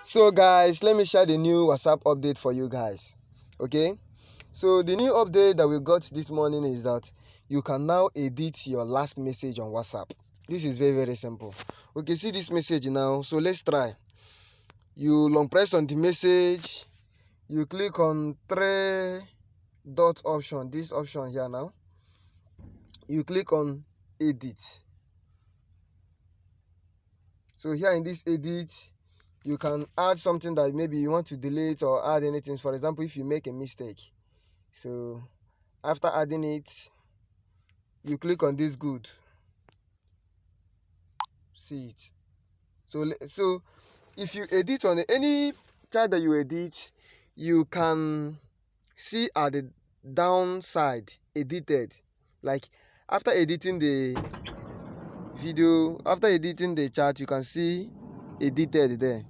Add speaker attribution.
Speaker 1: So guys, let me share the new WhatsApp update for you guys. Okay, so the new update that we got this morning is that you can now edit your last message on WhatsApp. This is very simple. Okay, see this message now. So let's try. You long press on the message, you click on three dot option, this option here now. You click on edit. So here in this edit, you can add something that maybe you want to delete or add anything. For example, if you make a mistake, so after adding it, you click on this good. See it. So if you edit on any chat that you edit, you can see at the downside edited. Like after editing the video, after editing the chat, you can see edited there.